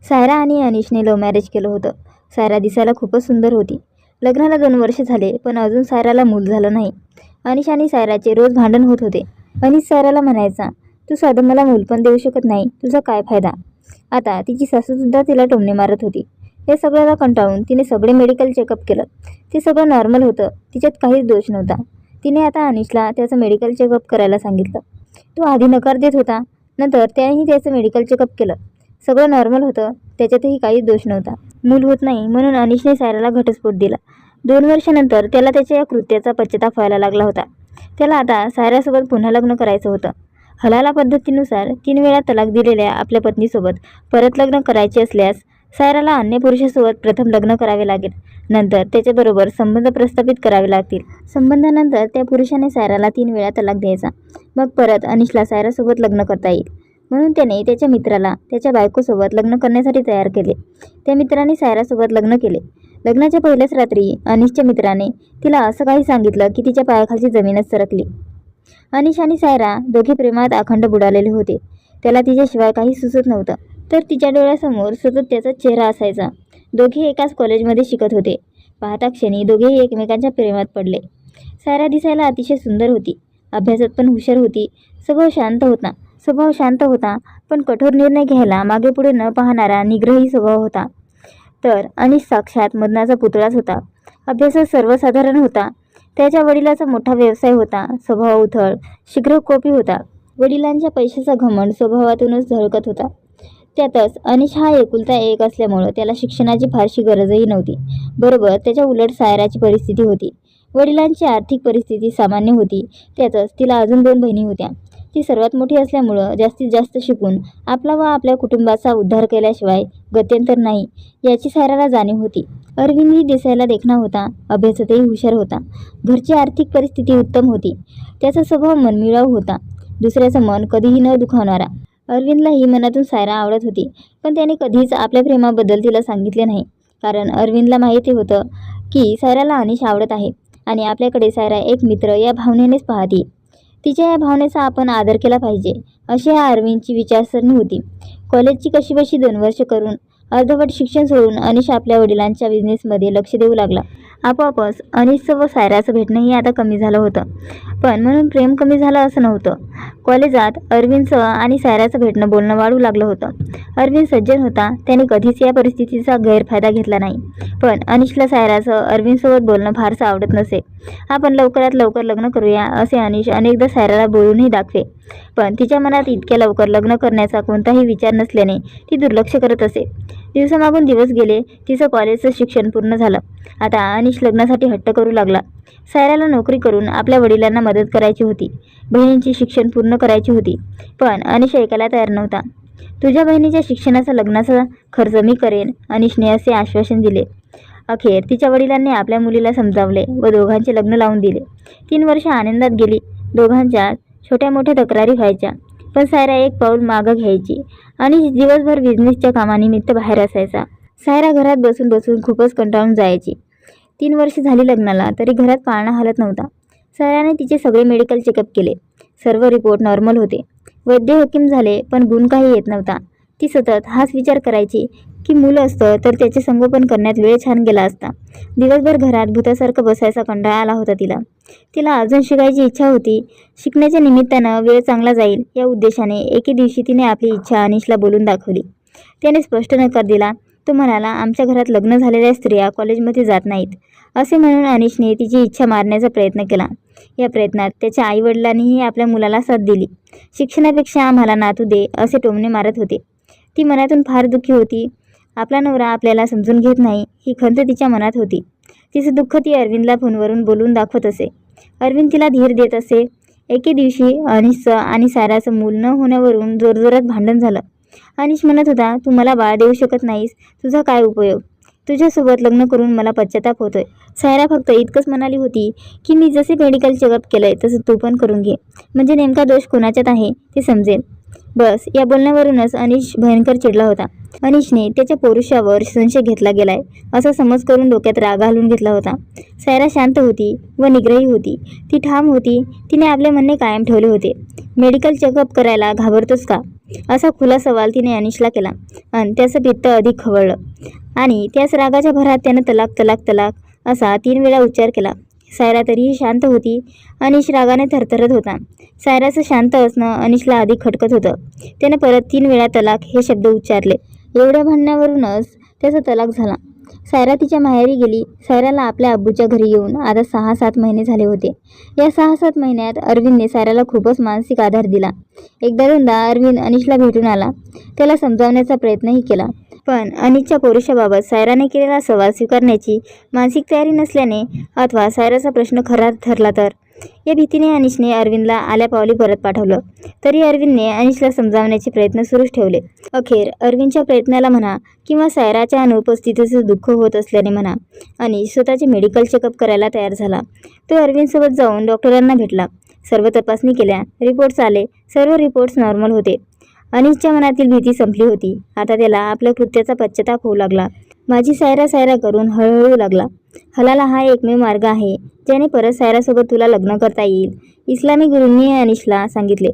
सायरा आणि अनिशने love marriage केलं होतं. सायरा दिसायला खूपच सुंदर होती. लग्नाला 2 वर्ष झाले पण अजून सायराला मूल झालं नाही. अनिश आणि सायराचे रोज भांडण होत होते. अनिश सायराला म्हणायचा, तू साधं मला मूल पण देऊ शकत नाही, तुझा काय फायदा. आता तिची सासूसुद्धा तिला टोमणे मारत होती. हे सगळ्याला कंटाळून तिने सगळे मेडिकल चेकअप केलं. ते सगळं नॉर्मल होतं, तिच्यात काहीच दोष नव्हता. तिने आता अनिशला त्याचं मेडिकल चेकअप करायला सांगितलं. तो आधी नकार देत होता, नंतर त्यानेही त्याचं मेडिकल चेकअप केलं. सगळं नॉर्मल होतं, त्याच्यातही काहीच दोष नव्हता. मूल होत नाही म्हणून अनिशने सायराला घटस्फोट दिला. 2 वर्षानंतर त्याला त्याच्या या कृत्याचा पश्चाताप व्हायला लागला होता. त्याला आता सायरासोबत पुन्हा लग्न करायचं होतं. हलाला पद्धतीनुसार 3 वेळा तलाक दिलेल्या आपल्या पत्नीसोबत परत लग्न करायचे असल्यास सायराला अन्य पुरुषासोबत प्रथम लग्न करावे लागेल. नंतर त्याच्याबरोबर संबंध प्रस्थापित करावे लागतील. संबंधानंतर त्या पुरुषाने सायराला 3 वेळा तलाक द्यायचा. मग परत अनिशला सायरासोबत लग्न करता येईल. म्हणून त्याने त्याच्या मित्राला त्याच्या बायकोसोबत लग्न करण्यासाठी तयार केले. त्या मित्राने सायरासोबत लग्न केले. लग्नाच्या पहिल्याच रात्री अनिशच्या मित्राने तिला असं काही सांगितलं की तिच्या पायाखालची जमीनच सरकली. अनिश आणि सायरा दोघे प्रेमात अखंड बुडालेले होते. त्याला तिच्याशिवाय काही सुचत नव्हतं. तर तिच्या डोळ्यासमोर सतत त्याचा चेहरा असायचा. दोघे एकाच कॉलेजमध्ये शिकत होते. पाहता क्षणी दोघेही एकमेकांच्या प्रेमात पडले. सायरा दिसायला अतिशय सुंदर होती. अभ्यासात पण हुशार होती. स्वभाव शांत होता पण कठोर निर्णय घ्यायला मागे पुढे न पाहणारा निग्रही स्वभाव होता. तर अनिश साक्षात मदनाचा पुतळाच होता. अभ्यासात सर्वसाधारण होता. त्याच्या वडिलाचा मोठा व्यवसाय होता. स्वभाव उथळ, शीघ्रकोपी होता. वडिलांच्या पैशाचा घमंड स्वभावातूनच झळकत होता. त्यातच अनिश हा एकुलता एक असल्यामुळं त्याला शिक्षणाची फारशी गरजही नव्हती. बरोबर त्याच्या उलट सायराची परिस्थिती होती. वडिलांची आर्थिक परिस्थिती सामान्य होती. त्यातच तिला अजून 2 बहिणी होत्या. ती सर्वात मोठी असल्यामुळं जास्तीत जास्त शिकून आपला व आपल्या कुटुंबाचा उद्धार केल्याशिवाय गत्यंतर नाही याची सायराला जाणीव होती. अरविंदही दिसायला देखणा होता. अभ्यासातही हुशार होता. घरची आर्थिक परिस्थिती उत्तम होती. त्याचा स्वभाव मनमिळाऊ होता. दुसऱ्याचं मन कधीही न दुखावणारा. अरविंदलाही मनातून सायरा आवडत होती. पण त्याने कधीच आपल्या प्रेमाबद्दल तिला सांगितले नाही. कारण अरविंदला माहिती होतं की सायराला अनिश आवडत आहे आणि आपल्याकडे सायरा एक मित्र या भावनेनेच पाहते. तिच्या या भावनेचा आपण आदर केला पाहिजे अशी ह्या अरविंदची विचारसरणी होती. कॉलेजची कशीबशी 2 वर्ष करून अर्धवट शिक्षण सोडून अनिश आपल्या वडिलांच्या बिझनेसमध्ये लक्ष देऊ लागला. आपोआपच अनिशचं व सायराचं भेटणंही आता कमी झालं होतं. पण म्हणून प्रेम कमी झालं असं नव्हतं. कॉलेजात अरविंदचं आणि सायराचं भेटणं बोलणं वाढू लागलं होतं. अरविंद सज्जन होता. त्याने कधीच या परिस्थितीचा गैरफायदा घेतला नाही. पण अनिशला सायराचं अरविंदसोबत बोलणं फारसं आवडत नसे. आपण लवकरात लवकर लग्न करूया असे अनिश अनेकदा सायराला बोलूनही दाखवे. पण तिच्या मनात इतक्या लवकर लग्न करण्याचा कोणताही विचार नसल्याने ती दुर्लक्ष करत असे. दिवसामागून दिवस गेले. तिचं कॉलेजचं शिक्षण पूर्ण झालं. आता अनिश लग्नासाठी हट्ट करू लागला. सायराला नोकरी करून आपल्या वडिलांना मदत करायची होती. बहिणींची शिक्षण पूर्ण करायची होती. पण अनिश ऐकायला तयार नव्हता. तुझ्या बहिणीच्या शिक्षणाचा लग्नाचा खर्च मी करेन, अनिशने असे आश्वासन दिले. अखेर तिच्या वडिलांनी आपल्या मुलीला समजावले व दोघांचे लग्न लावून दिले. 3 वर्ष आनंदात गेली. दोघांच्या छोट्या मोठ्या तक्रारी व्हायच्या. पण सायरा एक पाऊल मागं घ्यायची. अनिश दिवसभर बिझनेसच्या कामानिमित्त बाहेर असायचा. सायरा घरात बसून बसून खूपच कंटाळून जायची. 3 वर्ष झाली लग्नाला तरी घरात पाळणा हलत नव्हता. सायराने तिचे सगळे मेडिकल चेकअप केले. सर्व रिपोर्ट नॉर्मल होते. वैद्य हकीम झाले पण गुण काही येत नव्हता. ती सतत हाच विचार करायची की मुलं असतं तर त्याचे संगोपन करण्यात वेळ छान गेला असता. दिवसभर घरात भूतासारखं बसायचा कंटाळा आला होता तिला. तिला अजून शिकायची इच्छा होती. शिकण्याच्या निमित्तानं वेळ चांगला जाईल या उद्देशाने एके दिवशी तिने आपली इच्छा अनिशला बोलून दाखवली. त्याने स्पष्ट नकार दिला. तो म्हणाला, आमच्या घरात लग्न झालेल्या स्त्रिया कॉलेजमध्ये जात नाहीत. असे म्हणून अनिशने तिची इच्छा मारण्याचा प्रयत्न केला. या प्रयत्नात त्याच्या आईवडिलांनीही आपल्या मुलाला साथ दिली. शिक्षणापेक्षा आम्हाला नातू दे असे टोमणे मारत होते. ती मनातून फार दुःखी होती. आपला नवरा आपल्याला समजून घेत नाही ही खंत तिच्या मनात होती. तिचं दुःख ती अरविंदला फोनवरून बोलून दाखवत असे. अरविंद तिला धीर देत असे. एके दिवशी अनिशचं आणि सायराचं मूल न होण्यावरून जोरजोरात भांडण झालं. अनिश म्हणत होता, तू मला बाळ देऊ शकत नाहीस, तुझा काय उपयोग. तुझ्यासोबत लग्न करून मला पश्चाताप होतोय. सायरा फक्त इतकंच म्हणाली होती की मी जसे मेडिकल चेकअप केलंय तसं तू पण करून घे, म्हणजे नेमका दोष कोणाच्यात आहे ते समजेल. बस या बोलण्यावरूनच अनिश भयंकर चिडला होता. अनिशने त्याच्या पौरुषावर संशय घेतला गेलाय असा समज करून डोक्यात राग घालून घेतला होता. सायरा शांत होती व निग्रही होती. ती ठाम होती. तिने आपले म्हणणे कायम ठेवले होते. मेडिकल चेकअप करायला घाबरतोस का. असा खुला सवाल तिने अनिशला केला आणि त्याचं पित्त अधिक खवळलं आणि त्याच रागाच्या भरात त्यानं तलाक तलाक तलाक असा 3 वेळा उच्चार केला. सायरा तरीही शांत होती. अनिश रागाने थरथरत होता. सायराचं शांत असणं अनिशला अधिक खटकत होतं. त्याने परत 3 वेळा तलाक हे शब्द उच्चारले. एवढ्या भांडण्यावरूनच त्याचा तलाक झाला. सायरा तिच्या माहेरी गेली. सायराला आपल्या अब्बूच्या घरी येऊन आता 6-7 महिने झाले होते. या 6-7 महिन्यात अरविंदने सायराला खूपच मानसिक आधार दिला. एकदा दोनदा अरविंद अनिशला भेटून आला. त्याला समजावण्याचा प्रयत्नही केला. पण अनिशच्या पौरुषाबाबत सायराने केलेला सवाल स्वीकारण्याची मानसिक तयारी नसल्याने अथवा सायराचा प्रश्न खरा ठरला तर या भीतीने अनिशने अरविंदला आल्यापावली परत पाठवलं. तरी अरविंदने अनिशला समजावण्याचे प्रयत्न सुरूच ठेवले. अखेर अरविंदच्या प्रयत्नाला म्हणा किंवा सायराच्या अनुपस्थितीचं दुःख होत असल्याने म्हणा अनिश स्वतःचे मेडिकल चेकअप करायला तयार झाला. तो अरविंदसोबत जाऊन डॉक्टरांना भेटला. सर्व तपासणी केल्या. रिपोर्ट्स आले. सर्व रिपोर्ट्स नॉर्मल होते. अनिशच्या मनातील भीती संपली होती. आता त्याला आपल्या कृत्याचा पश्चाताप होऊ लागला. माझी सायरा सायरा करून हळूहळू लागला. हलाला हा एकमेव मार्ग आहे ज्याने परत सायरासोबत तुला लग्न करता येईल, इस्लामी गुरूंनी अनिशला सांगितले.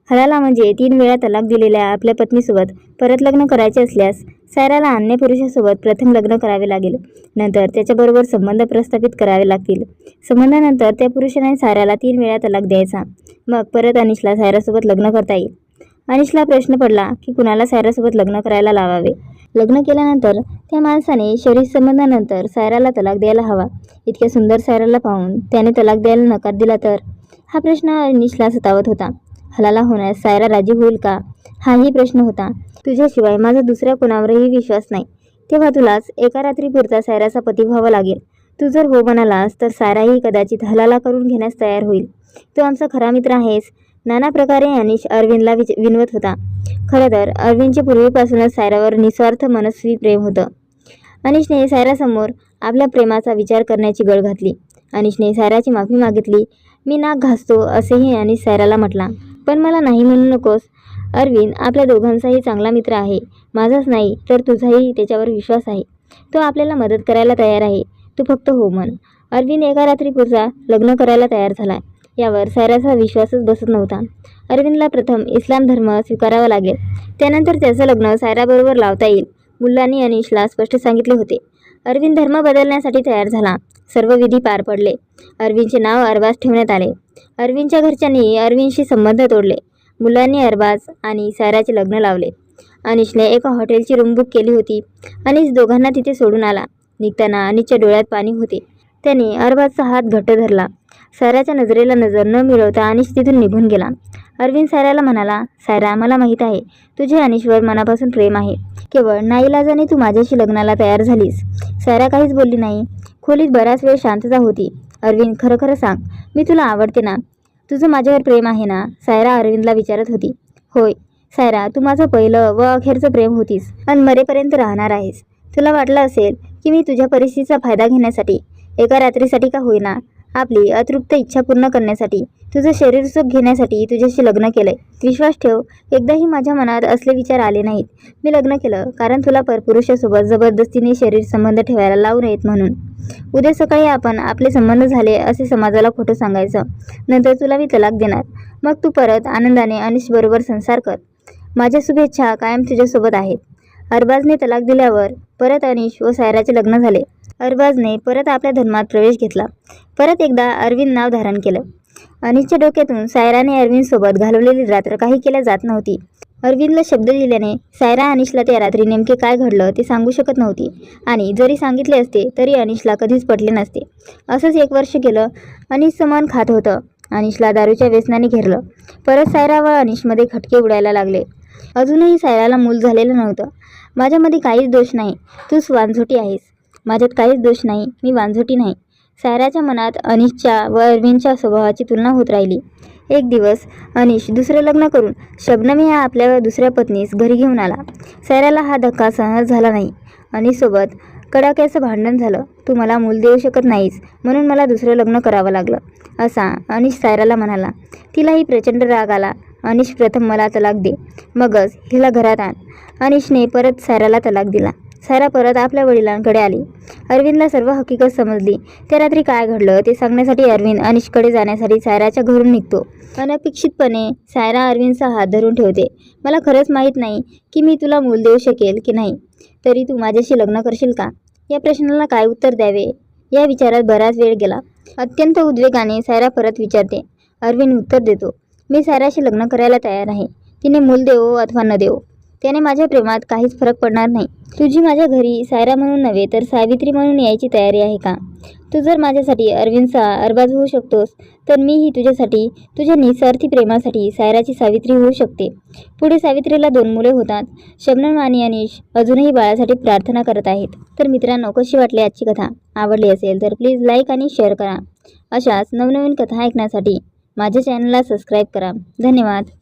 हलाला म्हणजे 3 वेळा तलाक दिलेल्या आपल्या पत्नीसोबत परत लग्न करायचे असल्यास सायराला अन्य पुरुषासोबत प्रथम लग्न करावे लागेल. नंतर त्याच्याबरोबर संबंध प्रस्थापित करावे लागतील. संबंधानंतर त्या पुरुषाने सायराला 3 वेळा तलाक द्यायचा. मग परत अनिशला सायरासोबत लग्न करता येईल. अनिशला प्रश्न पडला की कुणाला सायरासोबत लग्न करायला लावावे. लग्न केल्यानंतर त्या माणसाने शरीर संबंधानंतर सायराला तलाक द्यायला हवा. इतक्या सुंदर सायराला पाहून त्याने तलाक द्यायला नकार दिला तर हा प्रश्न अनिशला सतावत होता. हलाला होण्यास सायरा राजी होईल का हाही प्रश्न होता. तुझ्याशिवाय माझा दुसऱ्या कोणावरही विश्वास नाही. तेव्हा तुलाच एका रात्रीपुरता सायराचा पती व्हावा लागेल. तू जर हो म्हणालास तर सायराही कदाचित हलाला करून घेण्यास तयार होईल. तू आमचा खरा मित्र आहेस. नाना प्रकारे अनिश अरविंदला विनवत होता. खरं तर अरविंदचे पूर्वीपासूनच सायरावर निस्वार्थ मनस्वी प्रेम होतं. अनिशने सायरासमोर आपल्या प्रेमाचा विचार करण्याची गळ घातली. अनिशने सायराची माफी मागितली. मी नाक घासतो असेही अनिश सायराला म्हटला. पण मला नाही म्हणू नकोस. अरविंद आपल्या दोघांचाही चांगला मित्र आहे. माझाच नाही तर तुझाही त्याच्यावर विश्वास आहे. तो आपल्याला मदत करायला तयार आहे. तू फक्त हो म्हण. अरविंद एका रात्रीपुरता लग्न करायला तयार झाला. यावर सायराचा विश्वासच बसत नव्हता. अरविंदला प्रथम इस्लाम धर्म स्वीकारावा लागेल. त्यानंतर त्याचं लग्न सायराबरोबर लावता येईल. मुल्लांनी अनिशला स्पष्ट सांगितले होते. अरविंद धर्म बदलण्यासाठी तयार झाला. सर्व विधी पार पडले. अरविंदचे नाव अरबाज ठेवण्यात आले. अरविंदच्या घरच्यांनी अरविंदशी संबंध तोडले. मुलांनी अरबाज आणि सायराचे लग्न लावले. अनिशने एका हॉटेलची रूम बुक केली होती. अनिश दोघांना तिथे सोडून आला. निघताना अनिशच्या डोळ्यात पाणी होते. त्याने अरबाजचा हात घट्ट धरला. सायराच्या नजरेला नजर न मिळवता अनिश तिथून निघून गेला. अरविंद सायराला म्हणाला, सायरा मला माहीत आहे तुझे अनिशवर मनापासून प्रेम आहे. केवळ नाईलाजाने तू माझ्याशी लग्नाला तयार झालीस. सायरा काहीच बोलली नाही. खोलीत बराच वेळ शांतता होती. अरविंद खरं खरं सांग, मी तुला आवडते ना? तुझं माझ्यावर प्रेम आहे ना? सायरा अरविंदला विचारत होती. होय सायरा, तू माझं पहिलं व अखेरचं प्रेम होतीस आणि मरेपर्यंत राहणार आहेस. तुला वाटलं असेल की मी तुझ्या परिस्थितीचा फायदा घेण्यासाठी, एका रात्रीसाठी का होईना, आपली अतृप्त इच्छा पूर्ण करण्यासाठी, तुझं शरीर सुख घेण्यासाठी तुझ्याशी लग्न केलंय. विश्वास ठेव, एकदाही माझ्या मनात असले विचार आले नाहीत. मी लग्न केलं कारण तुला परपुरुषासोबत जबरदस्तीने शरीर संबंध ठेवायला लावू नयेत म्हणून. उद्या सकाळी आपण आपले संबंध झाले असे समाजाला खोटं सांगायचं. नंतर तुला मी तलाक देणार. मग तू परत आनंदाने अनिशबरोबर संसार कर. माझ्या शुभेच्छा कायम तुझ्यासोबत आहेत. अरबाजने तलाक दिल्यावर परत अनिश व सायराचे लग्न झाले. अरबाजने परत आपल्या धर्मात प्रवेश घेतला. परत एकदा अरविंद नाव धारण केलं. अनिशच्या डोक्यातून सायराने अरविंदसोबत घालवलेली रात्र काही केल्या जात नव्हती. अरविंदला शब्द दिल्याने सायरा अनिशला त्या रात्री नेमके काय घडलं ते सांगू शकत नव्हती आणि जरी सांगितले असते तरी अनिशला कधीच पटले नसते. असंच 1 वर्ष गेलं. अनिशचं मन खात होतं. अनिशला दारूच्या व्यसनाने घेरलं. परत सायरा व अनिशमध्ये खटके उडायला लागले. अजूनही सायराला मूल झालेलं नव्हतं. माझ्यामध्ये काहीच दोष नाही. तूच वांझोटी आहेस. माझ्यात काहीच दोष नाही. मी वांझोटी नाही. सायराच्या मनात अनिशच्या व अरविंदच्या स्वभावाची तुलना होत राहिली. एक दिवस अनिश दुसरं लग्न करून शबनम या आपल्या दुसऱ्या पत्नीस घरी घेऊन आला. सायराला हा धक्का सहन झाला नाही. अनिशसोबत कडाक्याचं भांडण झालं. तू मला मूल देऊ शकत नाहीस म्हणून मला दुसरं लग्न करावं लागलं असा अनिश सायराला म्हणाला. तिलाही प्रचंड राग आला. अनिश प्रथम मला तलाक दे, मगच हिला घरात आण. अनिशने परत सायराला तलाक दिला. सायरा परत आपल्या वडिलांकडे आली. अरविंदला सर्व हकीकत समजली. त्या रात्री काय घडलं ते सांगण्यासाठी अरविंद अनिशकडे जाण्यासाठी सायराच्या घरून निघतो. अनपेक्षितपणे सायरा अरविंदचा हात धरून ठेवते. मला खरंच माहीत नाही की मी तुला मूल देऊ शकेल की नाही, तरी तू माझ्याशी लग्न करशील का? या प्रश्नाला काय उत्तर द्यावे या विचारात बराच वेळ गेला. अत्यंत उद्वेगाने सायरा परत विचारते. अरविंद उत्तर देतो, मी सायराशी लग्न करायला तयार आहे. तिने मूल देवो अथवा न देवो त्याने माझ्या प्रेमात काहीच फरक पडणार नाही. तुझी माझ्या घरी सायरा म्हणून नव्हे तर सावित्री म्हणून यायची तयारी आहे का? तू जर माझ्यासाठी अरविंदचा अरबाज होऊ शकतोस तर मीही तुझ्यासाठी, तुझ्या निस्वार्थी प्रेमासाठी सायराची सावित्री होऊ शकते. पुढे सावित्रीला 2 मुले होतात. शबनम आणि अनिश अजूनही बाळासाठी प्रार्थना करत आहेत. तर मित्रांनो, कशी वाटली आजची कथा? आवडली असेल तर प्लीज लाईक आणि शेअर करा. अशाच नवनवीन कथा ऐकण्यासाठी माझ्या चॅनलला सबस्क्राईब करा. धन्यवाद.